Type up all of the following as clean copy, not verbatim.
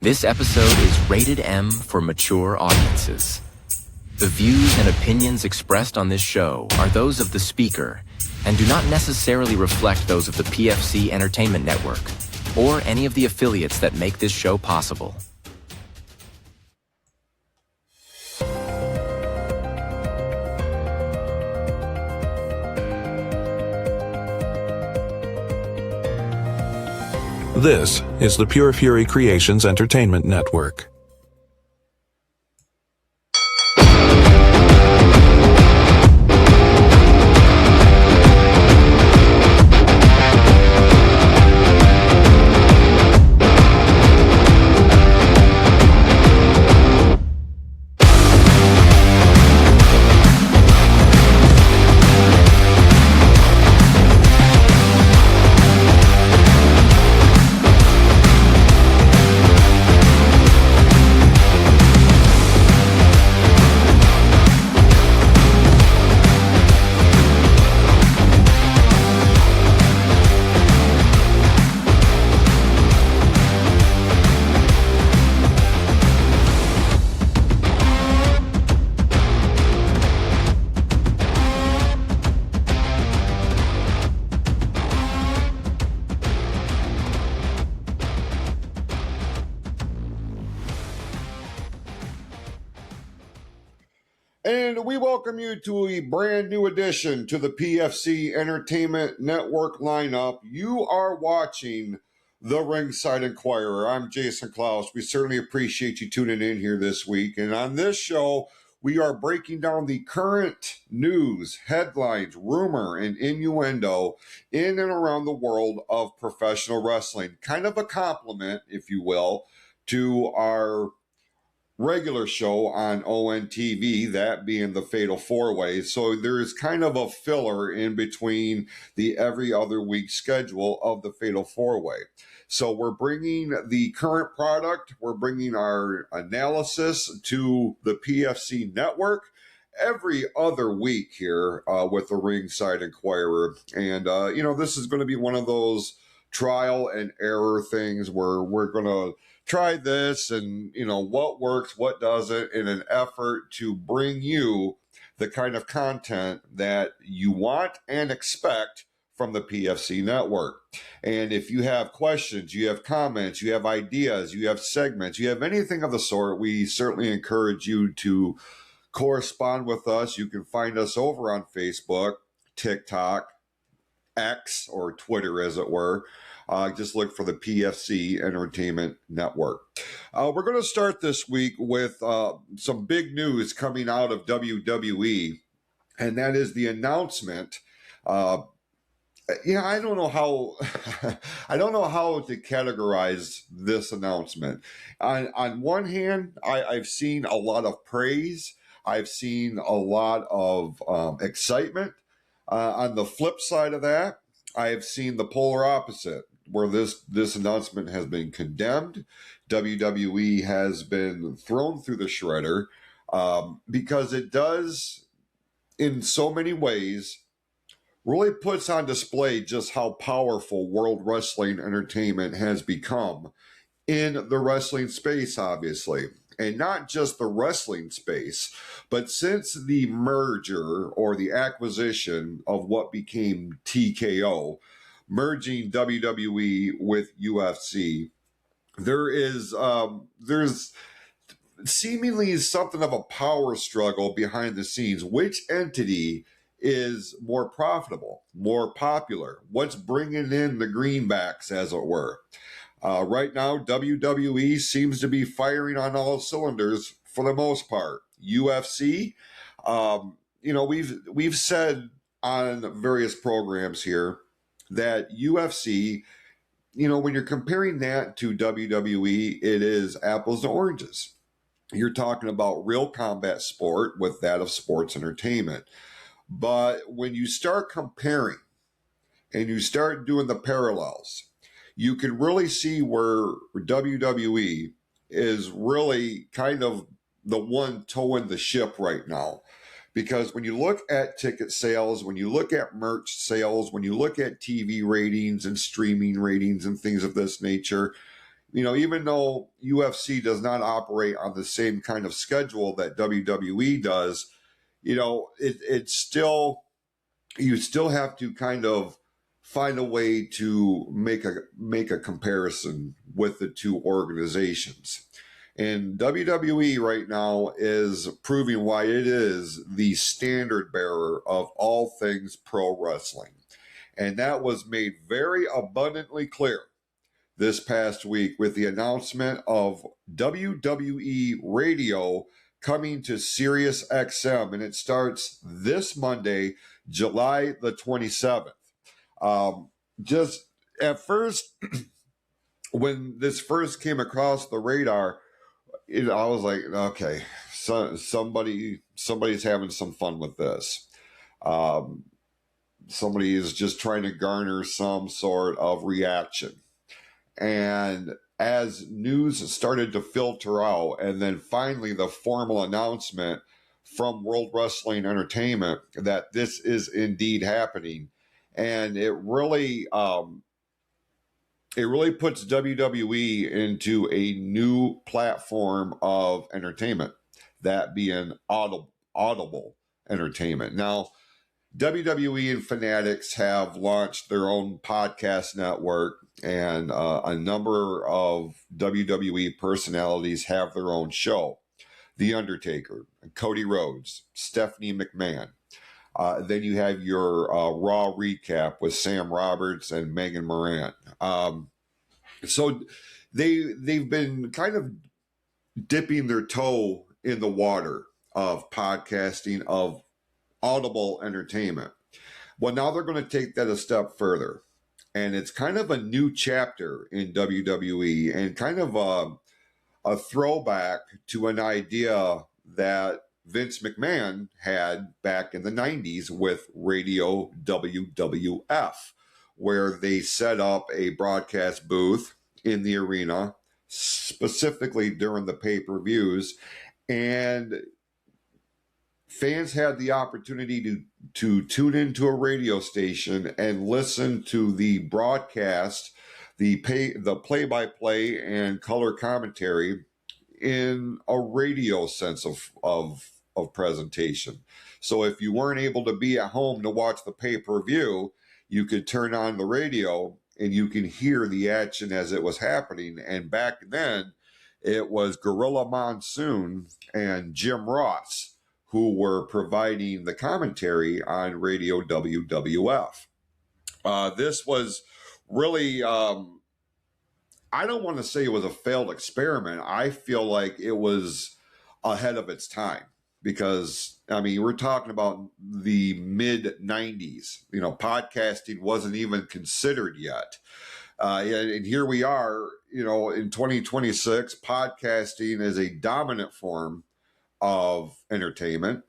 This episode is rated M for mature audiences. The views and opinions expressed on this show are those of the speaker and do not necessarily reflect those of the PFC Entertainment Network or any of the affiliates that make this show possible. This is the Pure Fury Creations Entertainment Network. And we welcome you to a brand new edition to the PFC Entertainment Network lineup. You are watching the Ringside Enquirer. I'm Jason Klaus. We certainly appreciate you tuning in here this week. And on this show, we are breaking down the current news, headlines, rumor, and innuendo in and around the world of professional wrestling. Kind of a compliment, if you will, to our regular show on ONTV, that being the Fatal 4-Way. So there is kind of a filler in between the every other week schedule of the Fatal 4-Way. So we're bringing the current product, we're bringing our analysis to the PFC network every other week here with the Ringside Enquirer. And, this is going to be one of those trial and error things where we're going to try this and, what works, what doesn't, in an effort to bring you the kind of content that you want and expect from the PFC network. And if you have questions, you have comments, you have ideas, you have segments, you have anything of the sort, we certainly encourage you to correspond with us. You can find us over on Facebook, TikTok, X, or Twitter, as it were. Just look for the PFC Entertainment Network. We're going to start this week with some big news coming out of WWE, and that is the announcement. I don't know how to categorize this announcement. On one hand, I've seen a lot of praise. I've seen a lot of excitement. On the flip side of that, I have seen the polar opposite, where this announcement has been condemned. WWE has been thrown through the shredder because it does, in so many ways, really puts on display just how powerful World Wrestling Entertainment has become in the wrestling space, obviously. And not just the wrestling space, but since the merger or the acquisition of what became TKO, merging WWE with UFC, there's seemingly something of a power struggle behind the scenes. Which entity is more profitable, more popular? What's bringing in the greenbacks, as it were? Right now, WWE seems to be firing on all cylinders for the most part. UFC, we've said on various programs here that UFC, when you're comparing that to WWE, it is apples to oranges. You're talking about real combat sport with that of sports entertainment. But when you start comparing and you start doing the parallels, you can really see where WWE is really kind of the one towing the ship right now. Because when you look at ticket sales, when you look at merch sales, when you look at TV ratings and streaming ratings and things of this nature, even though UFC does not operate on the same kind of schedule that WWE does, it's still, you still have to kind of find a way to make a comparison with the two organizations. And WWE right now is proving why it is the standard bearer of all things pro wrestling. And that was made very abundantly clear this past week with the announcement of WWE Radio coming to Sirius XM, and it starts this Monday, July the 27th. Just at first, when this first came across the radar, I was like, okay, somebody's having some fun with this. Somebody is just trying to garner some sort of reaction. And as news started to filter out, and then finally the formal announcement from World Wrestling Entertainment that this is indeed happening, and it really puts WWE into a new platform of entertainment, that being audible entertainment. Now, WWE and Fanatics have launched their own podcast network, and a number of WWE personalities have their own show. The Undertaker, Cody Rhodes, Stephanie McMahon. Then you have your Raw recap with Sam Roberts and Megan Moran. So they've been kind of dipping their toe in the water of podcasting, of audible entertainment. Well, now they're going to take that a step further. And it's kind of a new chapter in WWE, and kind of a throwback to an idea that Vince McMahon had back in the 90s with Radio WWF, where they set up a broadcast booth in the arena, specifically during the pay-per-views, and fans had the opportunity to tune into a radio station and listen to the broadcast, the play-by-play and color commentary in a radio sense of presentation. So if you weren't able to be at home to watch the pay-per-view, you could turn on the radio and you can hear the action as it was happening. And back then, it was Gorilla Monsoon and Jim Ross who were providing the commentary on Radio WWF. This was really, I don't want to say it was a failed experiment. I feel like it was ahead of its time, because, I mean, we're talking about the mid-90s. Podcasting wasn't even considered yet. And here we are, in 2026, podcasting is a dominant form of entertainment,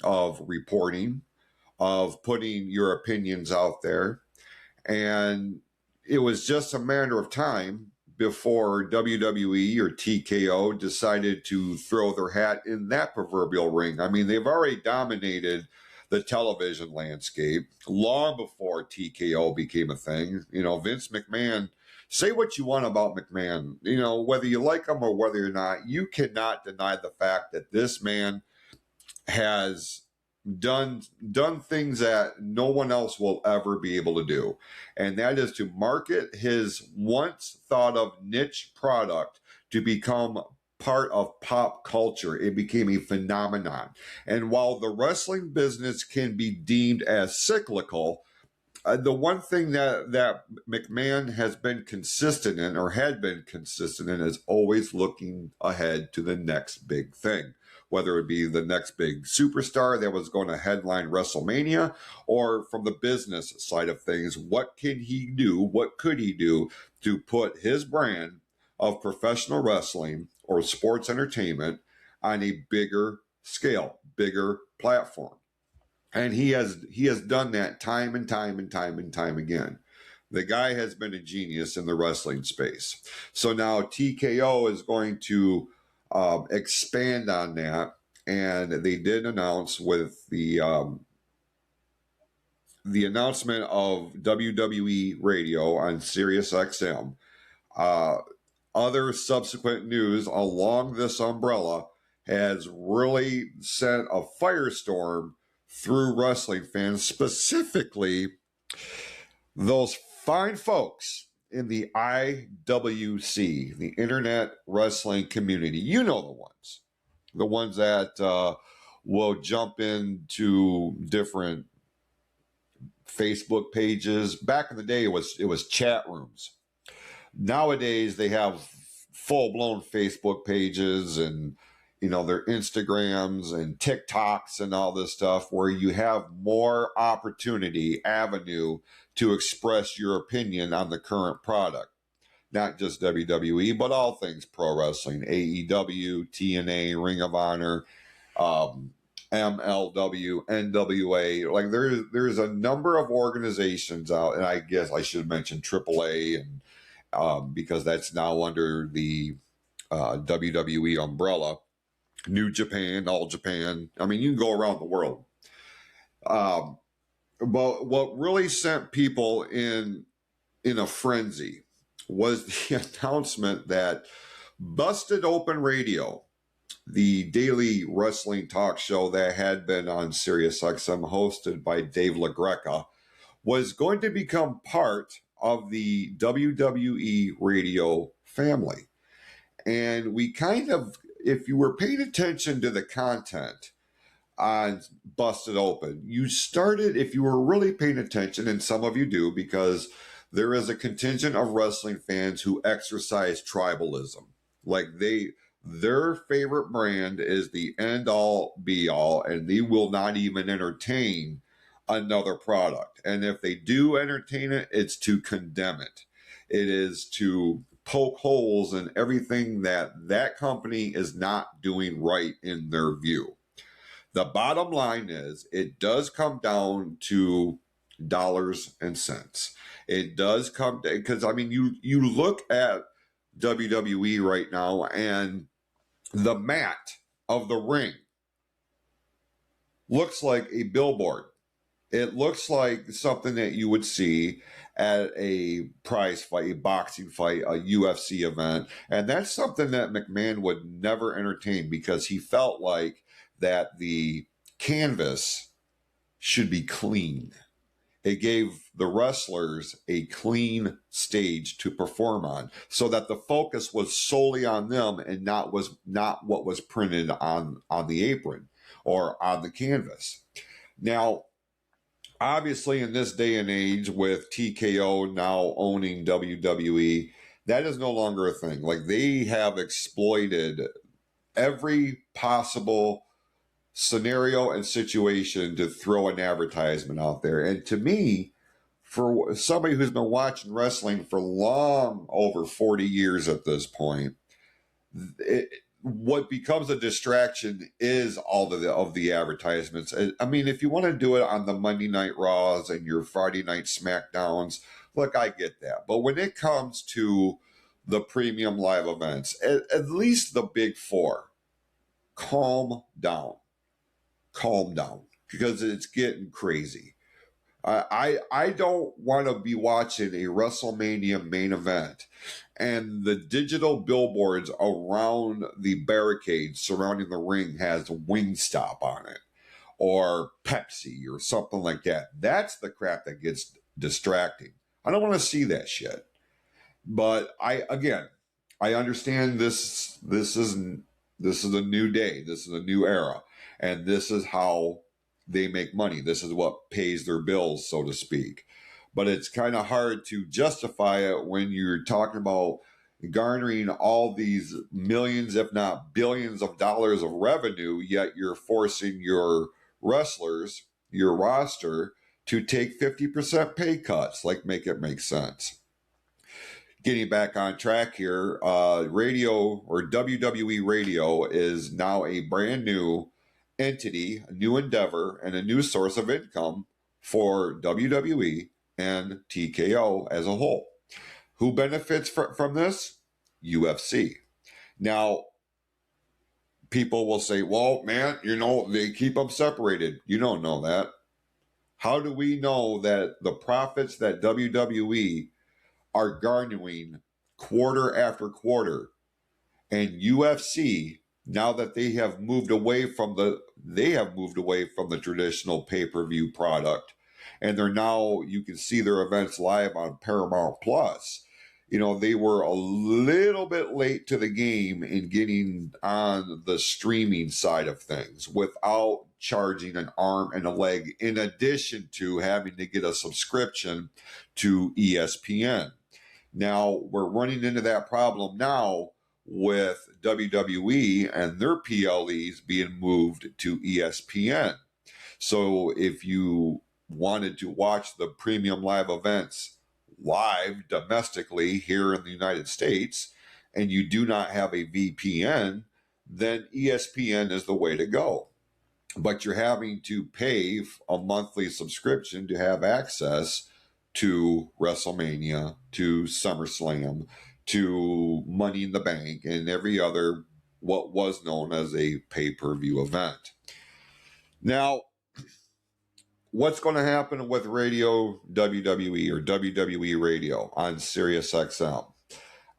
of reporting, of putting your opinions out there. And it was just a matter of time before WWE or TKO decided to throw their hat in that proverbial ring. I mean, they've already dominated the television landscape long before TKO became a thing. Vince McMahon, say what you want about McMahon, whether you like him or whether or not, you cannot deny the fact that this man has done things that no one else will ever be able to do. And that is to market his once thought of niche product to become part of pop culture. It became a phenomenon. And while the wrestling business can be deemed as cyclical, the one thing that McMahon has been consistent in, or had been consistent in, is always looking ahead to the next big thing, whether it be the next big superstar that was going to headline WrestleMania, or from the business side of things, what can he do, what could he do to put his brand of professional wrestling or sports entertainment on a bigger scale, bigger platform. And he has done that time and time again. The guy has been a genius in the wrestling space. So now TKO is going to expand on that, and they did announce with the announcement of WWE Radio on Sirius XM. other subsequent news along this umbrella has really sent a firestorm through wrestling fans, specifically those fine folks in the IWC, the Internet Wrestling Community. You know the ones that will jump into different Facebook pages. Back in the day, it was chat rooms. Nowadays, they have full-blown Facebook pages and their Instagrams and TikToks and all this stuff where you have more avenue to express your opinion on the current product. Not just WWE, but all things pro wrestling, AEW, TNA, Ring of Honor, MLW, NWA. Like there's a number of organizations out, and I guess I should mention AAA, and because that's now under the WWE umbrella. New Japan, All Japan. I mean, you can go around the world. But what really sent people in a frenzy was the announcement that Busted Open Radio, the daily wrestling talk show that had been on SiriusXM hosted by Dave LaGreca, was going to become part of the WWE radio family. And we kind of, if you were paying attention to the content on Busted Open, you started, if you were really paying attention, and some of you do, because there is a contingent of wrestling fans who exercise tribalism. Like their favorite brand is the end all be all, and they will not even entertain another product. And if they do entertain it, it's to condemn it. It is to poke holes in everything that company is not doing right in their view. The bottom line is it does come down to dollars and cents. It does come to, because I mean, you look at WWE right now and the mat of the ring looks like a billboard. It looks like something that you would see at a prize fight, a boxing fight, a UFC event. And that's something that McMahon would never entertain because he felt like that the canvas should be clean. It gave the wrestlers a clean stage to perform on so that the focus was solely on them and not what was printed on the apron or on the canvas. Now, obviously, in this day and age, with TKO now owning WWE, that is no longer a thing. Like, they have exploited every possible scenario and situation to throw an advertisement out there. And to me, for somebody who's been watching wrestling for long over 40 years at this point, what becomes a distraction is all of the advertisements. I mean, if you want to do it on the Monday Night Raws and your Friday Night SmackDowns, look, I get that. But when it comes to the premium live events, at least the big four, calm down, because it's getting crazy. I don't want to be watching a WrestleMania main event and the digital billboards around the barricades surrounding the ring has Wingstop on it or Pepsi or something like that. That's the crap that gets distracting. I don't want to see that shit. But I understand this is a new day. This is a new era. And this is how they make money. This is what pays their bills, so to speak. But it's kind of hard to justify it when you're talking about garnering all these millions, if not billions of dollars of revenue, yet you're forcing your wrestlers, your roster, to take 50% pay cuts. Like, make it make sense. Getting back on track here, radio or WWE Radio is now a brand new entity, a new endeavor, and a new source of income for WWE and TKO as a whole. Who benefits from this? UFC. Now, people will say, well, man, they keep them separated. You don't know that. How do we know that the profits that WWE are garnering quarter after quarter. And UFC, now that they have moved away from the traditional pay-per-view product, and they're now, you can see their events live on Paramount Plus. They were a little bit late to the game in getting on the streaming side of things without charging an arm and a leg, in addition to having to get a subscription to ESPN. Now, we're running into that problem now with WWE and their PLEs being moved to ESPN. So if you wanted to watch the premium live events live domestically here in the United States and you do not have a VPN, then ESPN is the way to go. But you're having to pay a monthly subscription to have access to WrestleMania, to SummerSlam, to Money in the Bank, and every other what was known as a pay-per-view event. Now, what's going to happen with Radio WWE or WWE Radio on SiriusXM?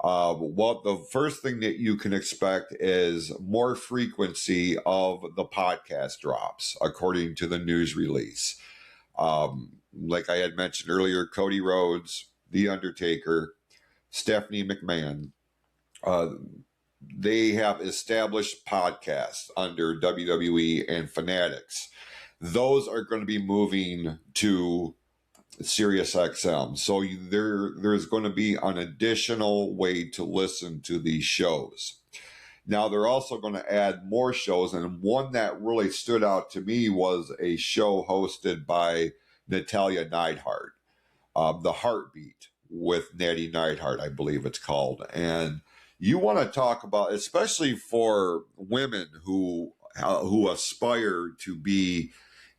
Well, the first thing that you can expect is more frequency of the podcast drops, according to the news release. Like I had mentioned earlier, Cody Rhodes, The Undertaker, Stephanie McMahon, they have established podcasts under WWE and Fanatics. Those are going to be moving to SiriusXM. So there's going to be an additional way to listen to these shows. Now, they're also going to add more shows, and one that really stood out to me was a show hosted by Natalia Neidhart, The Heartbeat with Natty Neidhart, I believe it's called. And you want to talk about, especially for women who aspire to be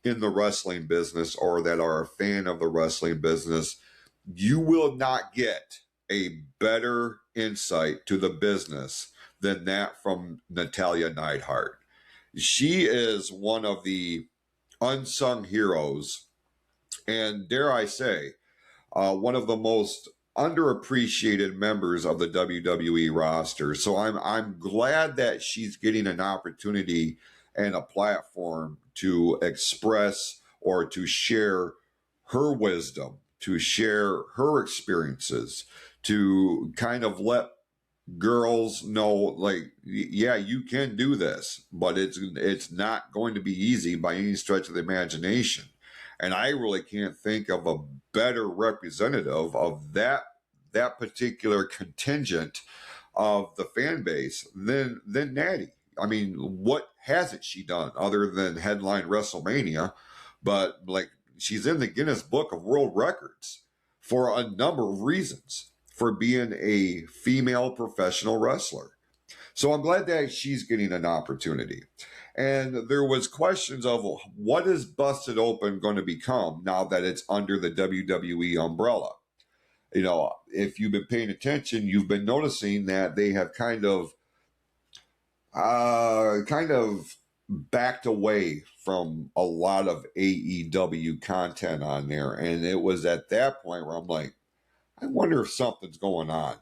in the wrestling business or that are a fan of the wrestling business, you will not get a better insight to the business than that from Natalia Neidhart. She is one of the unsung heroes, and dare I say, one of the most underappreciated members of the WWE roster. So I'm glad that she's getting an opportunity and a platform to express or to share her wisdom, to share her experiences, to kind of let girls know, like, yeah, you can do this, but it's not going to be easy by any stretch of the imagination. And I really can't think of a better representative of that particular contingent of the fan base than Natty. I mean, what hasn't she done other than headline WrestleMania? But like, she's in the Guinness Book of World Records for a number of reasons for being a female professional wrestler. So I'm glad that she's getting an opportunity. And there was questions of what is Busted Open going to become now that it's under the WWE umbrella. If you've been paying attention, you've been noticing that they have kind of backed away from a lot of AEW content on there. And it was at that point where I'm like, I wonder if something's going on.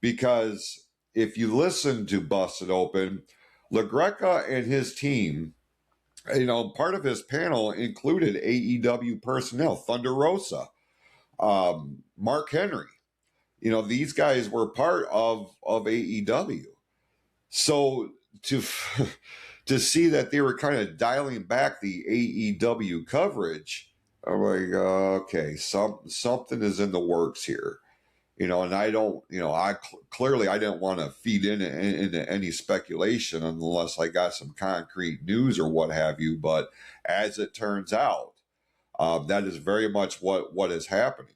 Because if you listen to Busted Open, LaGreca and his team, part of his panel included AEW personnel, Thunder Rosa, Mark Henry. These guys were part of AEW. So to see that they were kind of dialing back the AEW coverage, I'm like, okay, something is in the works here. And I don't, clearly I didn't want to feed into any speculation unless I got some concrete news or what have you. But as it turns out, that is very much what is happening.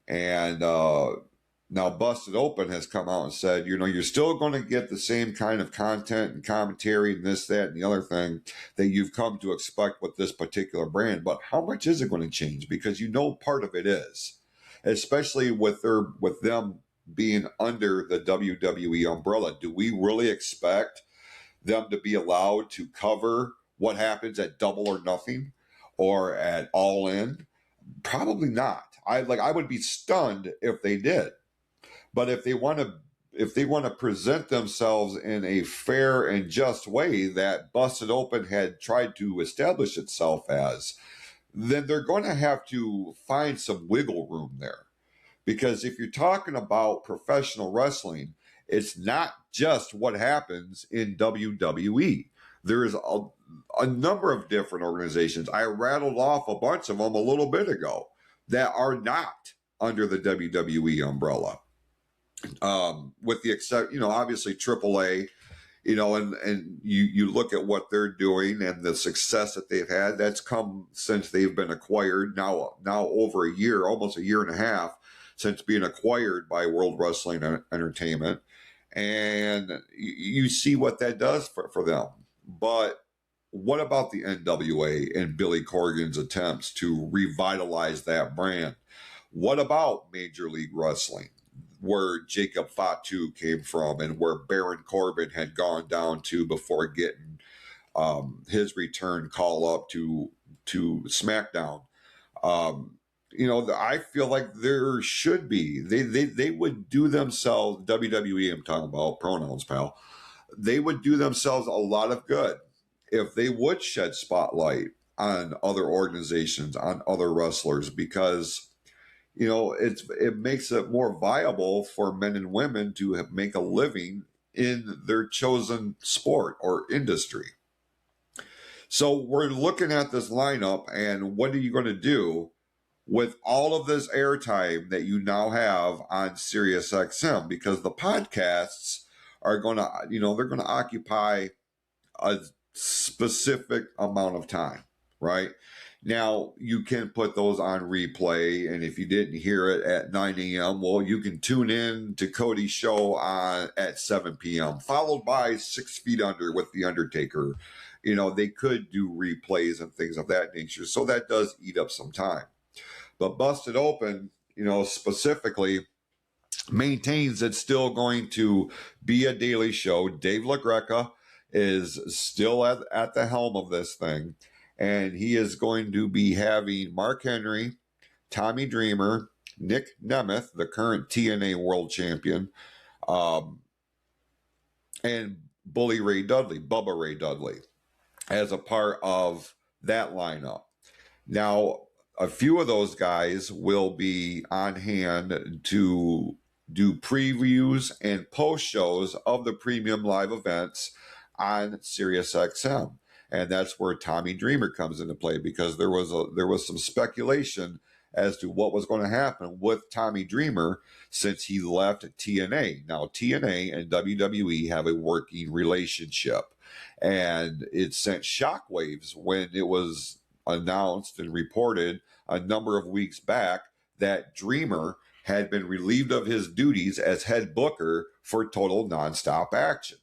And now Busted Open has come out and said, you're still going to get the same kind of content and commentary and this, that, and the other thing that you've come to expect with this particular brand. But how much is it going to change? Because part of it is, especially with them being under the WWE umbrella. Do we really expect them to be allowed to cover what happens at Double or Nothing or at All In? Probably not. I would be stunned if they did. But if they want to present themselves in a fair and just way that Busted Open had tried to establish itself as, then they're going to have to find some wiggle room there. Because if you're talking about professional wrestling, it's not just what happens in WWE. There's a number of different organizations. I rattled off a bunch of them a little bit ago that are not under the WWE umbrella. With the exception, obviously AAA, and you look at what they're doing and the success that they've had. That's come since they've been acquired now over a year, almost a year and a half since being acquired by World Wrestling Entertainment. And you see what that does for them. But what about the NWA and Billy Corgan's attempts to revitalize that brand? What about Major League Wrestling, where Jacob Fatu came from and where Baron Corbin had gone down to before getting his return call up to SmackDown? I feel like there should be. They would do themselves, WWE I'm talking about, pronouns, pal. They would do themselves a lot of good if they would shed spotlight on other organizations, on other wrestlers, because it makes it more viable for men and women to make a living in their chosen sport or industry. So we're looking at this lineup, and what are you going to do with all of this airtime that you now have on SiriusXM? Because the podcasts are going to, they're going to occupy a specific amount of time, right? Now, you can put those on replay, and if you didn't hear it at 9 a.m., well, you can tune in to Cody's show at 7 p.m., followed by 6 Feet Under with The Undertaker. They could do replays and things of that nature, so that does eat up some time. But Busted Open, specifically, maintains it's still going to be a daily show. Dave LaGreca is still at the helm of this thing. And he is going to be having Mark Henry, Tommy Dreamer, Nick Nemeth, the current TNA World Champion, and Bubba Ray Dudley, as a part of that lineup. Now, a few of those guys will be on hand to do previews and post shows of the premium live events on SiriusXM. And that's where Tommy Dreamer comes into play, because there was some speculation as to what was going to happen with Tommy Dreamer since he left TNA. Now, TNA and WWE have a working relationship, and it sent shockwaves when it was announced and reported a number of weeks back that Dreamer had been relieved of his duties as head booker for Total Nonstop Action.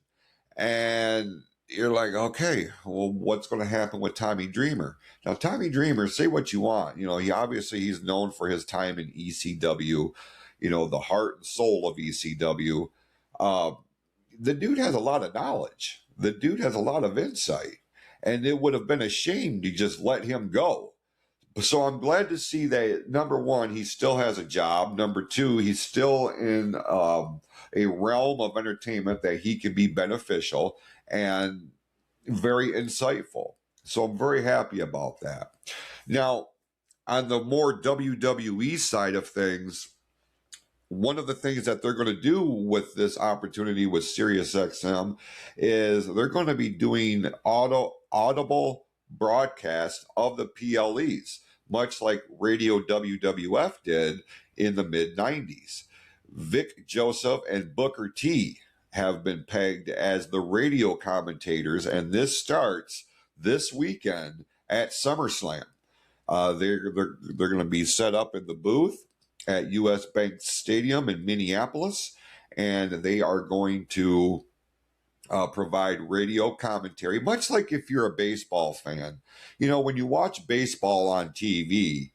And you're like, okay, well, what's going to happen with Tommy Dreamer? Now, Tommy Dreamer, say what you want. He's known for his time in ECW, the heart and soul of ECW. The dude has a lot of knowledge. The dude has a lot of insight. And it would have been a shame to just let him go. So I'm glad to see that, number one, he still has a job. Number two, he's still in a realm of entertainment that he can be beneficial and very insightful. So I'm very happy about that. Now, on the more WWE side of things, one of the things that they're going to do with this opportunity with SiriusXM is they're going to be doing audible broadcast of the PLEs, much like Radio WWF did in the mid-90s. Vic Joseph and Booker T have been pegged as the radio commentators, and this starts this weekend at SummerSlam. They're going to be set up in the booth at US Bank Stadium in Minneapolis, and they are going to provide radio commentary, much like if you're a baseball fan. When you watch baseball on TV,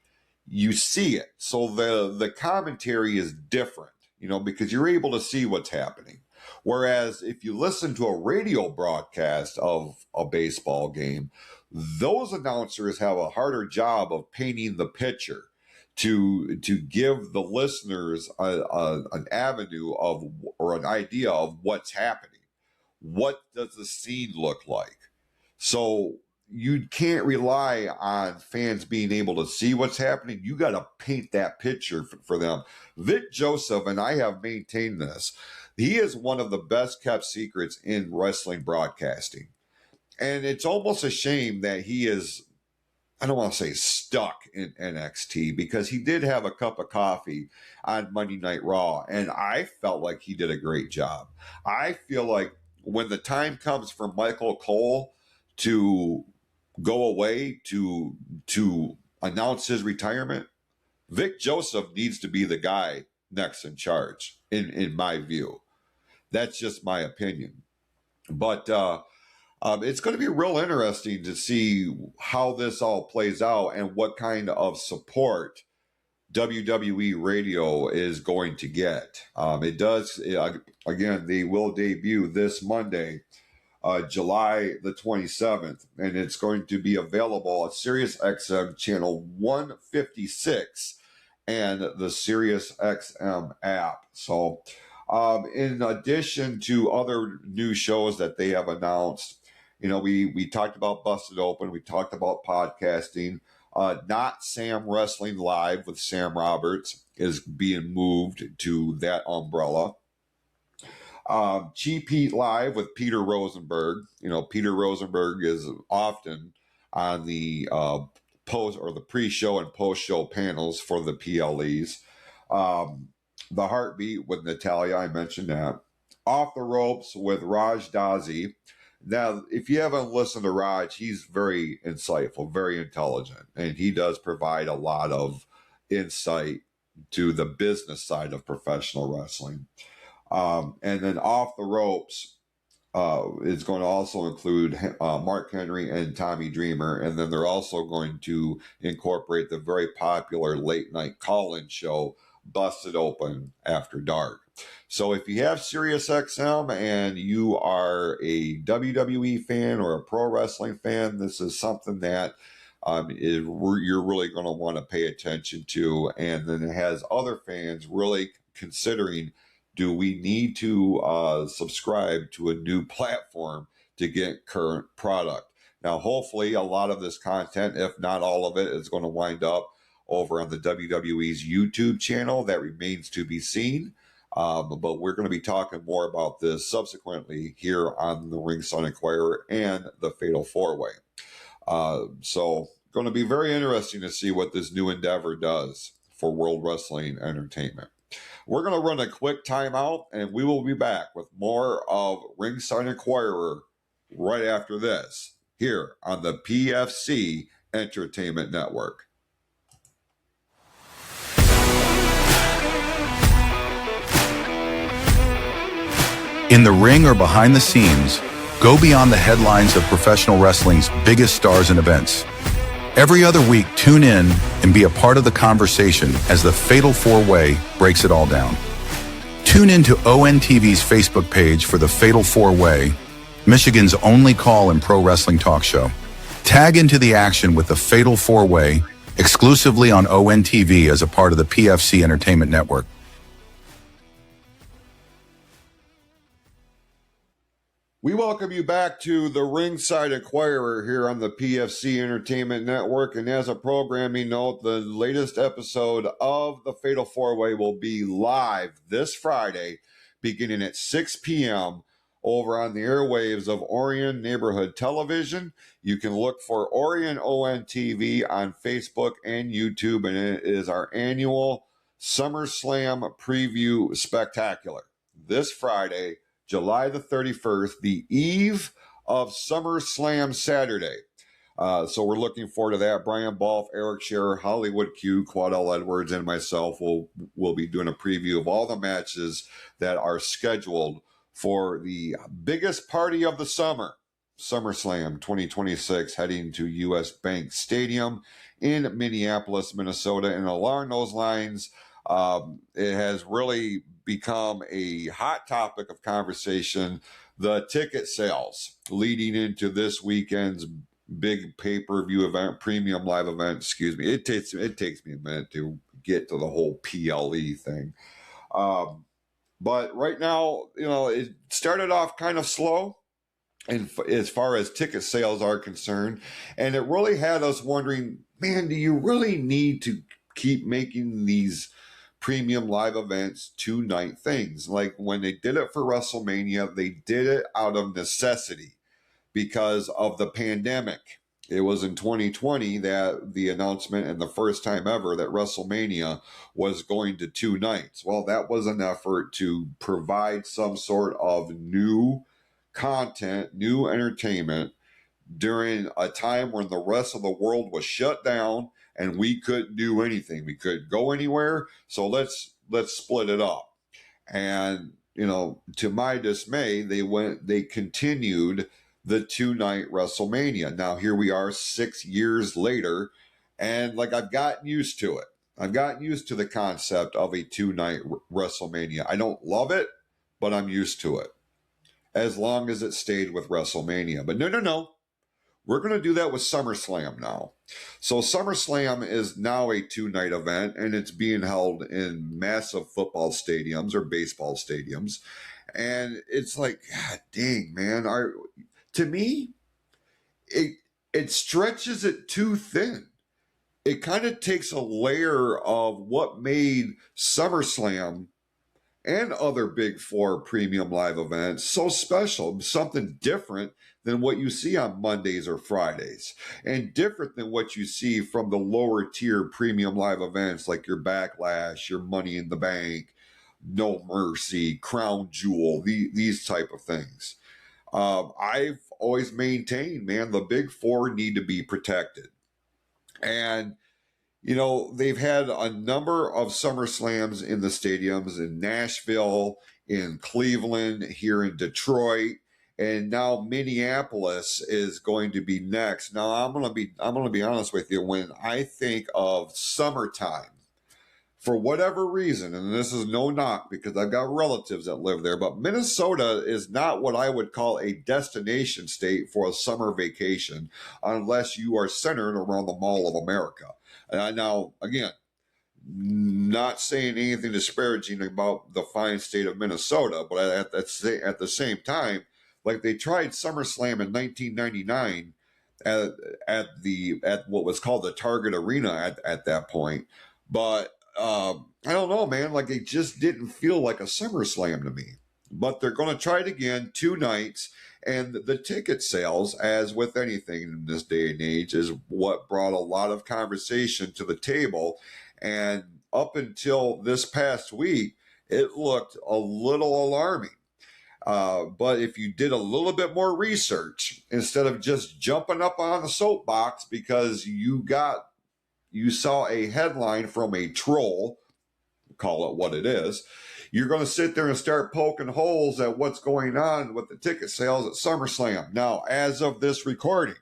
you see it. So the commentary is different, because you're able to see what's happening. Whereas if you listen to a radio broadcast of a baseball game, those announcers have a harder job of painting the picture to give the listeners an avenue of, or an idea of what's happening. What does the scene look like? So you can't rely on fans being able to see what's happening. You got to paint that picture for them. Vic Joseph, and I have maintained this, he is one of the best kept secrets in wrestling broadcasting. And it's almost a shame that he is, I don't want to say stuck in NXT, because he did have a cup of coffee on Monday Night Raw, and I felt like he did a great job. I feel like when the time comes for Michael Cole to go away to announce his retirement, Vic Joseph needs to be the guy next in charge, in my view. That's just my opinion. But it's going to be real interesting to see how this all plays out and what kind of support WWE Radio is going to get. It does, again, they will debut this Monday, July the 27th, and it's going to be available at Sirius XM channel 156 and the Sirius XM app. So, in addition to other new shows that they have announced, we talked about Busted Open, we talked about podcasting. Not Sam Wrestling Live with Sam Roberts is being moved to that umbrella. Cheap Heat Live with Peter Rosenberg. Peter Rosenberg is often on the post or the pre-show and post-show panels for the PLEs. The Heartbeat with Natalia, I mentioned that. Off the Ropes with Raj Dazi. Now, if you haven't listened to Raj, he's very insightful, very intelligent, and he does provide a lot of insight to the business side of professional wrestling. And then Off the Ropes is going to also include Mark Henry and Tommy Dreamer, and then they're also going to incorporate the very popular late-night call-in show, Busted Open After Dark. So if you have SiriusXM and you are a WWE fan or a pro wrestling fan, this is something that you're really going to want to pay attention to. And then it has other fans really considering, do we need to subscribe to a new platform to get current product? Now, hopefully a lot of this content, if not all of it, is going to wind up over on the WWE's YouTube channel. That remains to be seen. But we're going to be talking more about this subsequently here on the Ringside Enquirer and the Fatal 4-Way. So going to be very interesting to see what this new endeavor does for World Wrestling Entertainment. We're going to run a quick timeout, and we will be back with more of Ringside Enquirer right after this here on the PFC Entertainment Network. In the ring or behind the scenes, go beyond the headlines of professional wrestling's biggest stars and events. Every other week, tune in and be a part of the conversation as the Fatal 4-Way breaks it all down. Tune in to ONTV's Facebook page for the Fatal 4-Way, Michigan's only call and pro wrestling talk show. Tag into the action with the Fatal 4-Way exclusively on ONTV as a part of the PFC Entertainment Network. We welcome you back to the Ringside Enquirer here on the PFC Entertainment Network. And as a programming note, the latest episode of the Fatal 4-Way will be live this Friday, beginning at 6 p.m. over on the airwaves of Orion Neighborhood Television. You can look for Orion ONTV on Facebook and YouTube, and it is our annual SummerSlam Preview Spectacular. This Friday, July the 31st, the eve of SummerSlam Saturday. So we're looking forward to that. Brian Balfe, Eric Scherer, Hollywood Q, Quadell Edwards, and myself will be doing a preview of all the matches that are scheduled for the biggest party of the summer, SummerSlam 2026, heading to US Bank Stadium in Minneapolis, Minnesota. And along those lines, it has really become a hot topic of conversation, the ticket sales leading into this weekend's big pay-per-view event, premium live event, excuse me. It takes me a minute to get to the whole PLE thing. But right now, it started off kind of slow, and as far as ticket sales are concerned, and it really had us wondering, man, do you really need to keep making these premium live events 2-night things? Like when they did it for WrestleMania, they did it out of necessity because of the pandemic. It was in 2020 that the announcement, and the first time ever, that WrestleMania was going to 2 nights. Well, that was an effort to provide some sort of new content, new entertainment during a time when the rest of the world was shut down and we couldn't do anything. We couldn't go anywhere. So let's split it up. And, to my dismay, they continued the 2-night WrestleMania. Now here we are 6 years later, and I've gotten used to it. I've gotten used to the concept of a 2-night WrestleMania. I don't love it, but I'm used to it, as long as it stayed with WrestleMania. But no. We're going to do that with SummerSlam now. So SummerSlam is now a 2-night event, and it's being held in massive football stadiums or baseball stadiums. And it's like, God dang, man. To me, it stretches it too thin. It kind of takes a layer of what made SummerSlam and other Big Four premium live events so special, something different than what you see on Mondays or Fridays, and different than what you see from the lower tier premium live events like your Backlash, your Money in the Bank, No Mercy, Crown Jewel, these type of things. I've always maintained, man, the Big Four need to be protected. And they've had a number of SummerSlams in the stadiums in Nashville, in Cleveland, here in Detroit, and now Minneapolis is going to be next. Now I'm going to be honest with you. When I think of summertime, for whatever reason, and this is no knock because I've got relatives that live there, but Minnesota is not what I would call a destination state for a summer vacation unless you are centered around the Mall of America. And now, again, not saying anything disparaging about the fine state of Minnesota, but at the same time, they tried SummerSlam in 1999 at what was called the Target Arena at that point, but I don't know, man. It just didn't feel like a SummerSlam to me. But they're going to try it again, 2 nights. And the ticket sales, as with anything in this day and age, is what brought a lot of conversation to the table. And up until this past week, it looked a little alarming. But if you did a little bit more research, instead of just jumping up on the soapbox because you saw a headline from a troll, call it what it is, you're going to sit there and start poking holes at what's going on with the ticket sales at SummerSlam. Now, as of this recording,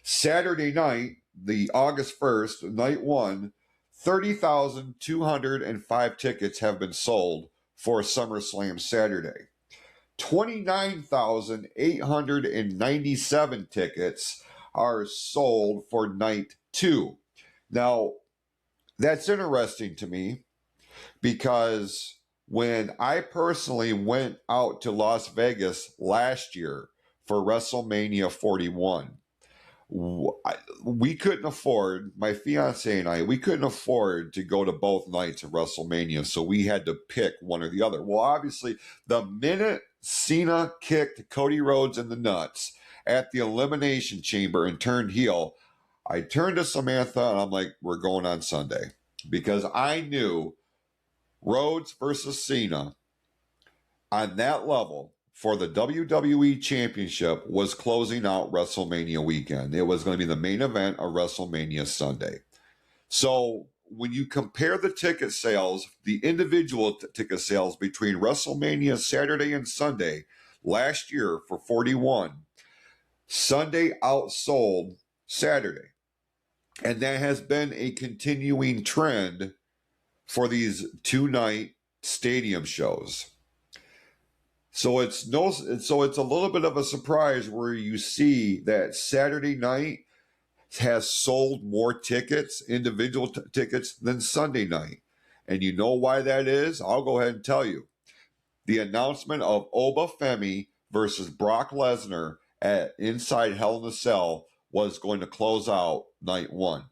Saturday night, the August 1st, night 1, 30,205 tickets have been sold for SummerSlam Saturday. 29,897 tickets are sold for night 2. Now, that's interesting to me because when I personally went out to Las Vegas last year for WrestleMania 41, we couldn't afford, my fiance and I, we couldn't afford to go to both nights of WrestleMania, so we had to pick one or the other. Well, obviously, the minute Cena kicked Cody Rhodes in the nuts at the Elimination Chamber and turned heel, I turned to Samantha and I'm like, we're going on Sunday. Because I knew Rhodes versus Cena on that level for the WWE Championship was closing out WrestleMania weekend. It was going to be the main event of WrestleMania Sunday. So when you compare the ticket sales, the individual ticket sales between WrestleMania Saturday and Sunday last year for 41, Sunday outsold Saturday. And that has been a continuing trend for these 2-night stadium shows. So it's a little bit of a surprise where you see that Saturday night has sold more tickets, individual tickets, than Sunday night. And you know why that is? I'll go ahead and tell you. The announcement of Oba Femi versus Brock Lesnar at Inside Hell in a Cell was going to close out night one.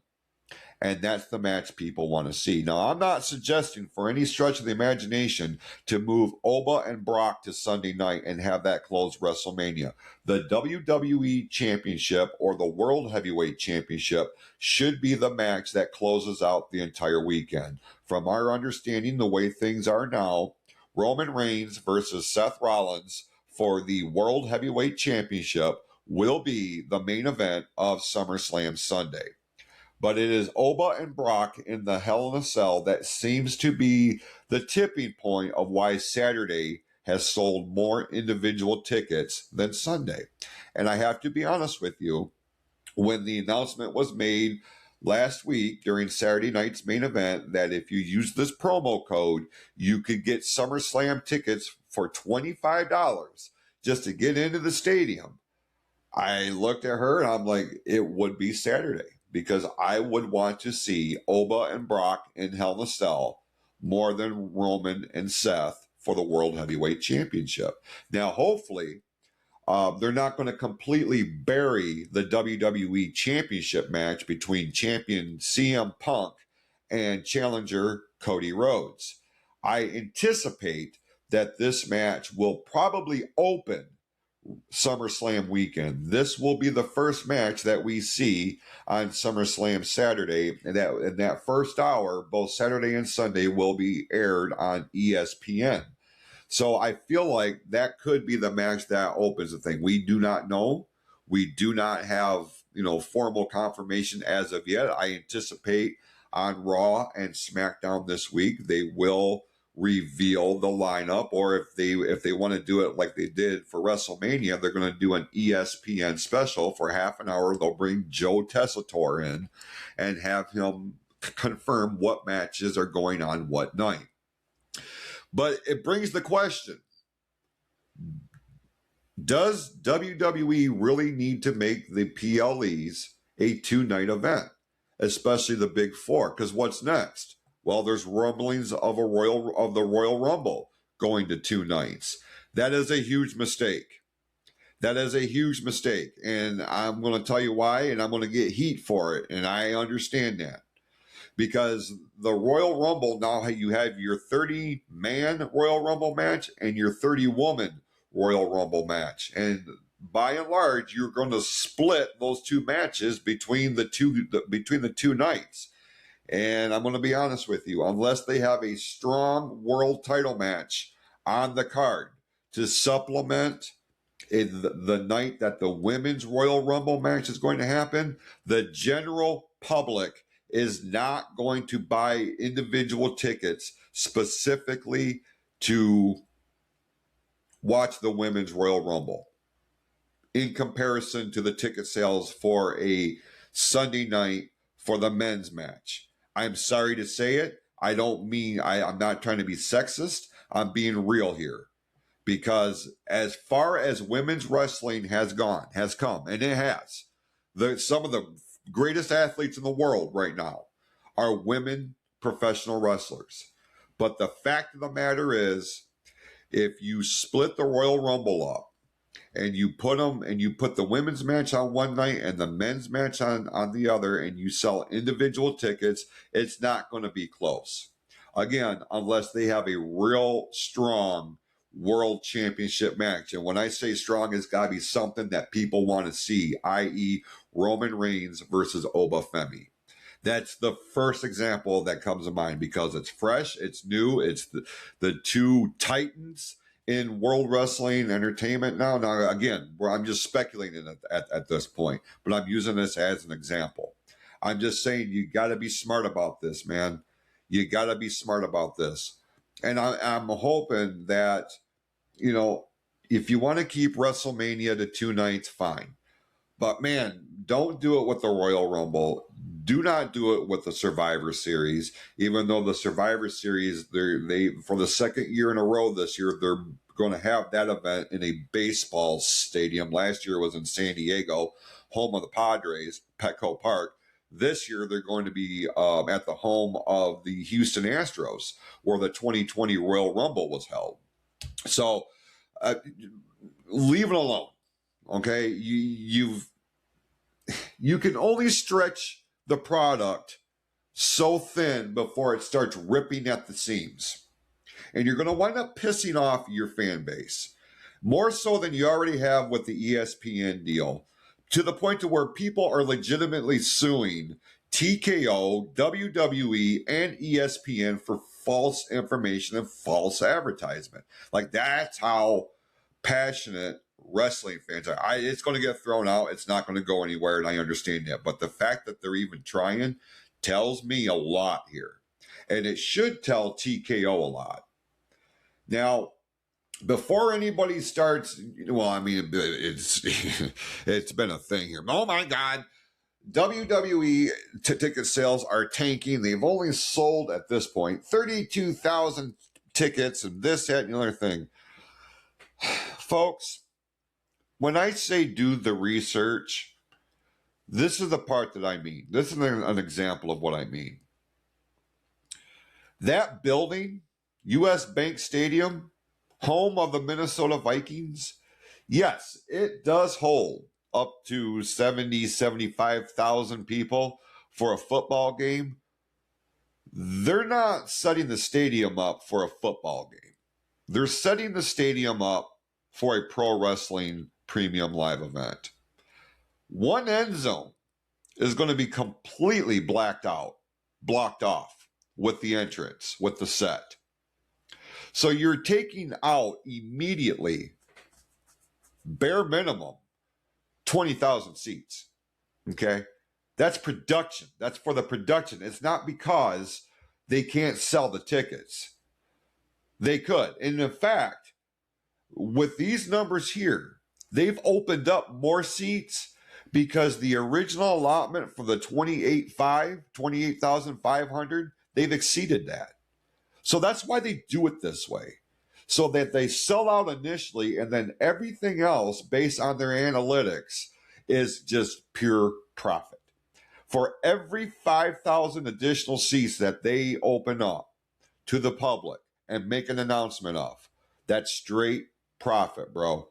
And that's the match people want to see. Now, I'm not suggesting for any stretch of the imagination to move Oba and Brock to Sunday night and have that close WrestleMania. The WWE Championship or the World Heavyweight Championship should be the match that closes out the entire weekend. From our understanding, the way things are now, Roman Reigns versus Seth Rollins for the World Heavyweight Championship will be the main event of SummerSlam Sunday. But it is Oba and Brock in the Hell in a Cell that seems to be the tipping point of why Saturday has sold more individual tickets than Sunday. And I have to be honest with you, when the announcement was made last week during Saturday night's main event that if you use this promo code, you could get SummerSlam tickets for $25 just to get into the stadium, I looked at her and I'm like, it would be Saturday. Because I would want to see Oba and Brock in Hell in a Cell more than Roman and Seth for the World Heavyweight Championship. Now, hopefully, they're not going to completely bury the WWE Championship match between champion CM Punk and challenger Cody Rhodes. I anticipate that this match will probably open SummerSlam weekend. This will be the first match that we see on SummerSlam Saturday, and that first hour, both Saturday and Sunday, will be aired on ESPN. So I feel like that could be the match that opens the thing. We do not know. We do not have, formal confirmation as of yet. I anticipate on Raw and SmackDown this week, they will reveal the lineup, or if they want to do it like they did for WrestleMania, they're going to do an ESPN special for half an hour. They'll bring Joe Tessitore in and have him confirm what matches are going on what night. But it brings the question, does WWE really need to make the PLEs a 2-night event, especially the Big Four? Because what's next? Well, there's rumblings of the Royal Rumble going to 2 nights. That is a huge mistake. That is a huge mistake. And I'm going to tell you why, and I'm going to get heat for it. And I understand that. Because the Royal Rumble, now you have your 30-man Royal Rumble match and your 30-woman Royal Rumble match. And by and large, you're going to split those 2 matches between the two nights. And I'm going to be honest with you, unless they have a strong world title match on the card to supplement the night that the women's Royal Rumble match is going to happen, the general public is not going to buy individual tickets specifically to watch the women's Royal Rumble in comparison to the ticket sales for a Sunday night for the men's match. I'm sorry to say it. I'm not trying to be sexist. I'm being real here. Because as far as women's wrestling has come, and it has, some of the greatest athletes in the world right now are women professional wrestlers. But the fact of the matter is, if you split the Royal Rumble up, and you put the women's match on one night and the men's match on the other, and you sell individual tickets, it's not going to be close. Again, unless they have a real strong world championship match. And when I say strong, it's got to be something that people want to see, i.e. Roman Reigns versus Oba Femi. That's the first example that comes to mind because it's fresh, it's new, it's the 2 titans in world wrestling entertainment now. Now, again, I'm just speculating at this point, but I'm using this as an example. I'm just saying you got to be smart about this, man. You got to be smart about this. And I'm hoping that, if you want to keep WrestleMania to 2 nights, fine. But, man, don't do it with the Royal Rumble. Do not do it with the Survivor Series, even though the Survivor Series, they for the second year in a row this year, they're going to have that event in a baseball stadium. Last year it was in San Diego, home of the Padres, Petco Park. This year they're going to be at the home of the Houston Astros, where the 2020 Royal Rumble was held. So leave it alone, okay? You can only stretch the product so thin before it starts ripping at the seams. And you're going to wind up pissing off your fan base, more so than you already have with the ESPN deal, to the point to where people are legitimately suing TKO, WWE, and ESPN for false information and false advertisement. Like, that's how passionate wrestling fans are. It's going to get thrown out. It's not going to go anywhere, and I understand that. But the fact that they're even trying tells me a lot here. And it should tell TKO a lot. Now, before anybody starts, well, I mean, it's been a thing here. Oh my God, WWE ticket sales are tanking. They've only sold at this point 32,000 tickets and this, that, and the other thing. Folks, when I say do the research, this is the part that I mean. This is an example of what I mean. That building, U.S. Bank Stadium, home of the Minnesota Vikings, yes, it does hold up to 70, 75,000 people for a football game. They're not setting the stadium up for a football game. They're setting the stadium up for a pro wrestling premium live event. One end zone is going to be completely blocked off with the entrance, with the set. So you're taking out immediately, bare minimum, 20,000 seats. Okay? That's production. That's for the production. It's not because they can't sell the tickets. They could. And in fact, with these numbers here, they've opened up more seats because the original allotment for the 28,500, they've exceeded that. So that's why they do it this way, so that they sell out initially, and then everything else based on their analytics is just pure profit. For every 5,000 additional seats that they open up to the public and make an announcement of, that's straight profit, bro.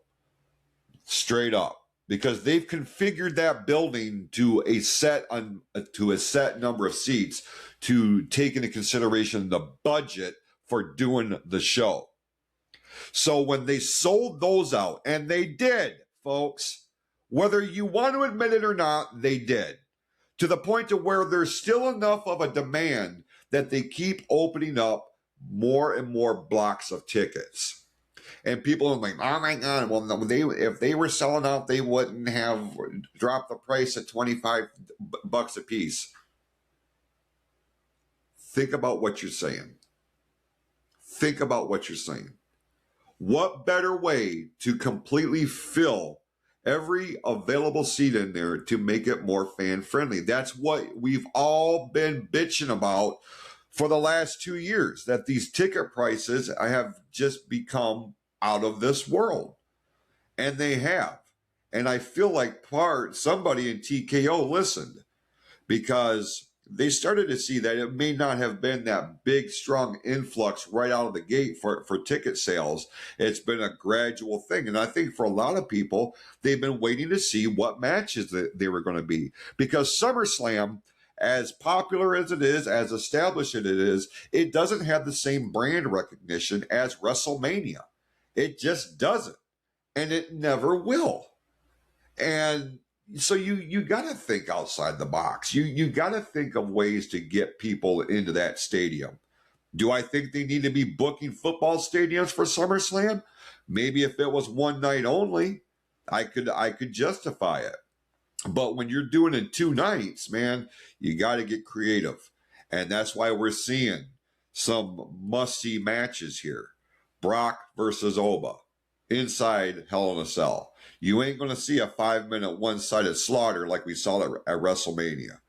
Straight up. Because they've configured that building to a set number of seats to take into consideration the budget for doing the show. So when they sold those out, and they did, folks, whether you want to admit it or not, they did, to the point to where there's still enough of a demand that they keep opening up more and more blocks of tickets. And people are like, oh my God, well, if they were selling out, they wouldn't have dropped the price at $25 a piece. Think about what you're saying. Think about what you're saying. What better way to completely fill every available seat in there to make it more fan friendly? That's what we've all been bitching about for the last 2 years, that these ticket prices have just become out of this world. And they have. And I feel like somebody in TKO listened, because they started to see that it may not have been that big, strong influx right out of the gate for ticket sales. It's been a gradual thing. And I think for a lot of people, they've been waiting to see what matches that they were going to be. Because SummerSlam, as popular as it is, as established as it is, it doesn't have the same brand recognition as WrestleMania. It just doesn't. And it never will. And so you got to think outside the box. You got to think of ways to get people into that stadium. Do I think they need to be booking football stadiums for SummerSlam? Maybe if it was one night only, I could justify it. But when you're doing it 2 nights, man, you got to get creative. And that's why we're seeing some must-see matches here. Brock versus Oba, inside Hell in a Cell. You ain't going to see a 5-minute one-sided slaughter like we saw at WrestleMania.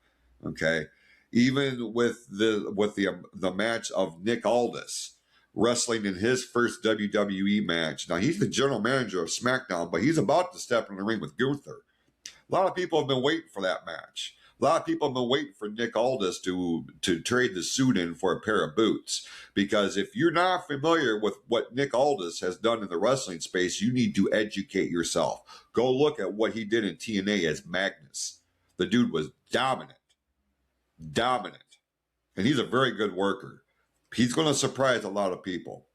Okay, even with the match of Nick Aldis wrestling in his first WWE match. Now, he's the general manager of SmackDown, but he's about to step in the ring with Gunther. A lot of people have been waiting for that match. A lot of people have been waiting for Nick Aldis to trade the suit in for a pair of boots. Because if you're not familiar with what Nick Aldis has done in the wrestling space, you need to educate yourself. Go look at what he did in TNA as Magnus. The dude was dominant. And he's a very good worker. He's going to surprise a lot of people.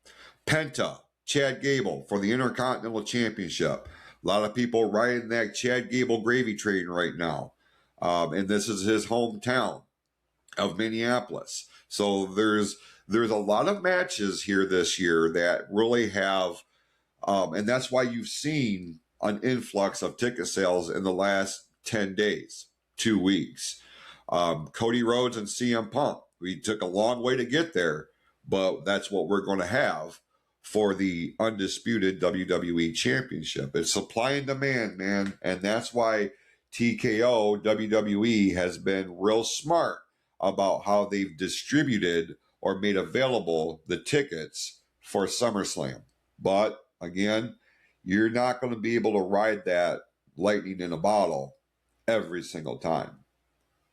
Penta, Chad Gable for the Intercontinental Championship. A lot of people riding that Chad Gable gravy train right now. And this is his hometown of Minneapolis. So there's a lot of matches here this year that really have, and that's why you've seen an influx of ticket sales in the last 10 days, 2 weeks. Cody Rhodes and CM Punk. We took a long way to get there, but that's what we're going to have for the undisputed WWE Championship. It's supply and demand, man. And that's why TKO, WWE, has been real smart about how they've distributed or made available the tickets for SummerSlam. But again, you're not going to be able to ride that lightning in a bottle every single time.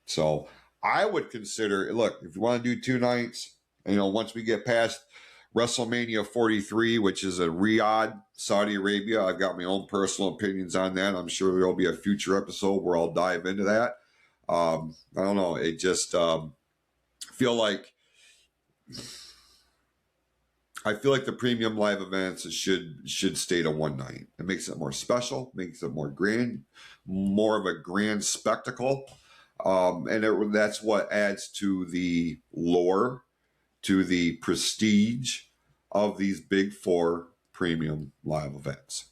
So I would consider, look, if you want to do 2 nights, once we get past WrestleMania 43, which is in Riyadh, Saudi Arabia. I've got my own personal opinions on that. I'm sure there'll be a future episode where I'll dive into that. I don't know. It just feel like the premium live events should stay to 1 night. It makes it more special, makes it more grand, more of a grand spectacle, and that's what adds to the lore, to the prestige of these big 4 premium live events.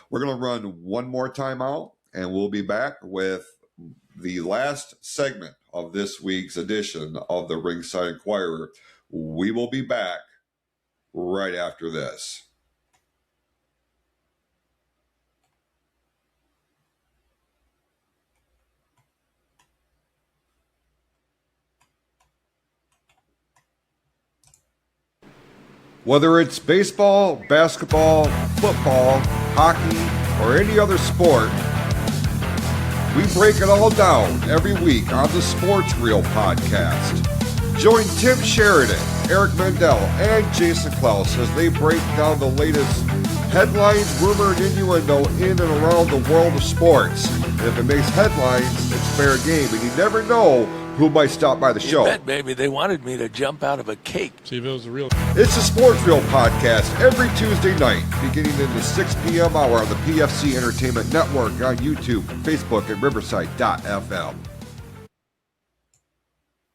We're going to run one more time out, and we'll be back with the last segment of this week's edition of the Ringside Enquirer. We will be back right after this. Whether it's baseball, basketball, football, hockey, or any other sport, we break it all down every week on the Sports Reel podcast. Join Tim Sheridan, Eric Mendel, and Jason Klaus as they break down the latest headlines, rumor, and innuendo in and around the world of sports. And if it makes headlines, it's fair game, and you never know who might stop by the show. You bet, baby. They wanted me to jump out of a cake. See if it was real. It's the Sports Reel podcast every Tuesday night, beginning in the 6 p.m. hour on the PFC Entertainment Network on YouTube, Facebook, and Riverside.fm.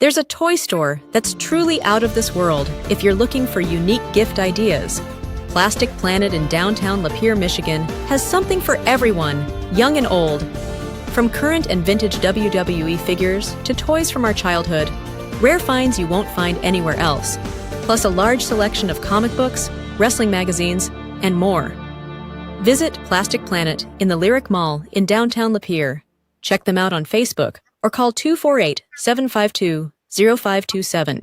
There's a toy store that's truly out of this world if you're looking for unique gift ideas. Plastic Planet in downtown Lapeer, Michigan has something for everyone, young and old. From current and vintage WWE figures to toys from our childhood, rare finds you won't find anywhere else, plus a large selection of comic books, wrestling magazines, and more. Visit Plastic Planet in the Lyric Mall in downtown Lapeer. Check them out on Facebook or call 248-752-0527.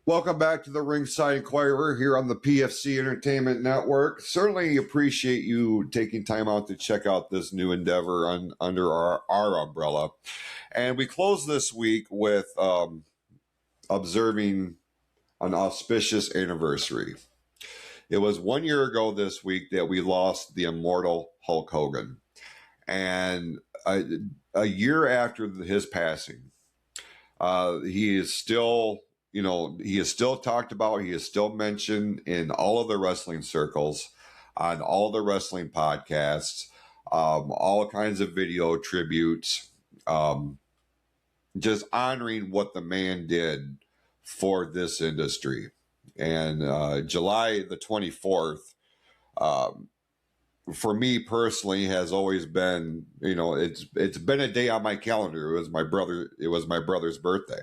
Welcome back to the Ringside Enquirer here on the PFC Entertainment Network. Certainly appreciate you taking time out to check out this new endeavor under our umbrella. And we close this week with observing an auspicious anniversary. It was 1 year ago this week that we lost the immortal Hulk Hogan. And a year after his passing, he is still... he is still talked about. He is still mentioned in all of the wrestling circles, on all the wrestling podcasts, all kinds of video tributes, just honoring what the man did for this industry. And July the 24th, for me personally, has always been, it's been a day on my calendar. It was my brother's birthday.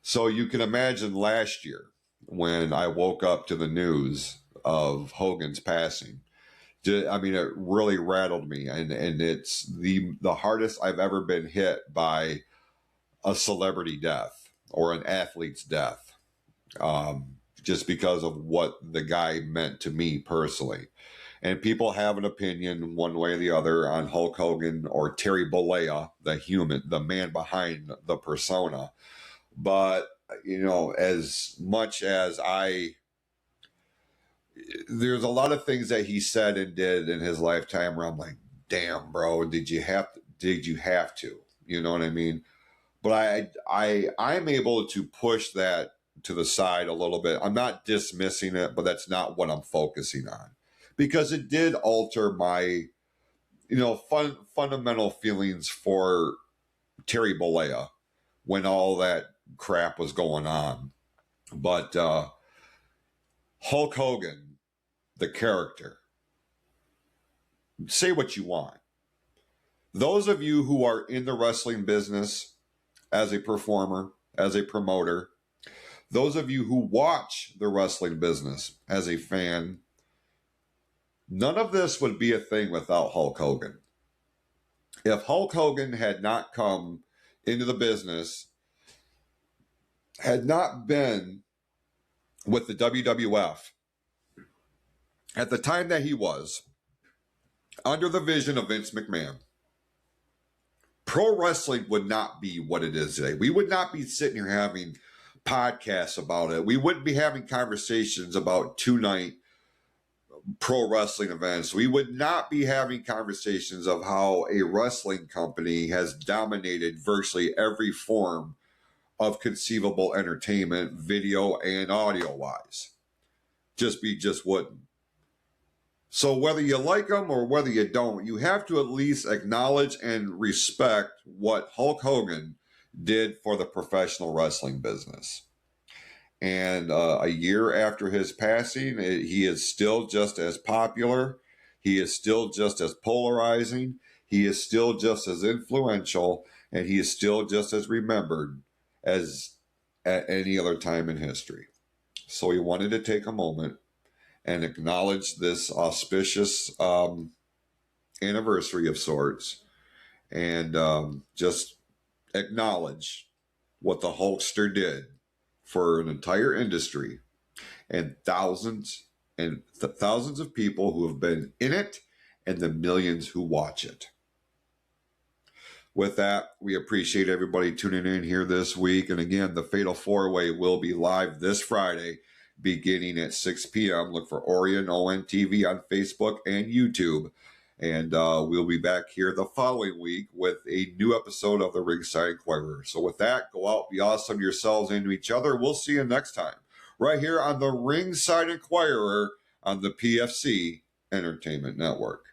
So you can imagine last year when I woke up to the news of Hogan's passing. I mean, it really rattled me, and it's the hardest I've ever been hit by a celebrity death or an athlete's death, just because of what the guy meant to me personally. And people have an opinion one way or the other on Hulk Hogan or Terry Bollea, the man behind the persona. But, as much as there's a lot of things that he said and did in his lifetime where I'm like, damn, bro, did you have to? You know what I mean? But I'm able to push that to the side a little bit. I'm not dismissing it, but that's not what I'm focusing on, because it did alter my, fundamental feelings for Terry Bollea when all that crap was going on. But Hulk Hogan, the character, say what you want. Those of you who are in the wrestling business as a performer, as a promoter, those of you who watch the wrestling business as a fan, none of this would be a thing without Hulk Hogan. If Hulk Hogan had not come into the business, had not been with the WWF at the time that he was, under the vision of Vince McMahon, pro wrestling would not be what it is today. We would not be sitting here having podcasts about it. We wouldn't be having conversations about two-night pro wrestling events. We would not be having conversations of how a wrestling company has dominated virtually every form of conceivable entertainment, video and audio-wise. Just wouldn't. So whether you like them or whether you don't, you have to at least acknowledge and respect what Hulk Hogan did for the professional wrestling business. And a year after his passing, he is still just as popular. He is still just as polarizing. He is still just as influential. And he is still just as remembered as at any other time in history. So we wanted to take a moment and acknowledge this auspicious anniversary of sorts, and just acknowledge what the Hulkster did for an entire industry and thousands of people who have been in it and the millions who watch it. With that, we appreciate everybody tuning in here this week. And again, the Fatal 4-Way will be live this Friday beginning at 6 p.m. Look for Orion ONTV on Facebook and YouTube. And we'll be back here the following week with a new episode of the Ringside Enquirer. So with that, go out, be awesome to yourselves and to each other. We'll see you next time, right here on the Ringside Enquirer on the PFC Entertainment Network.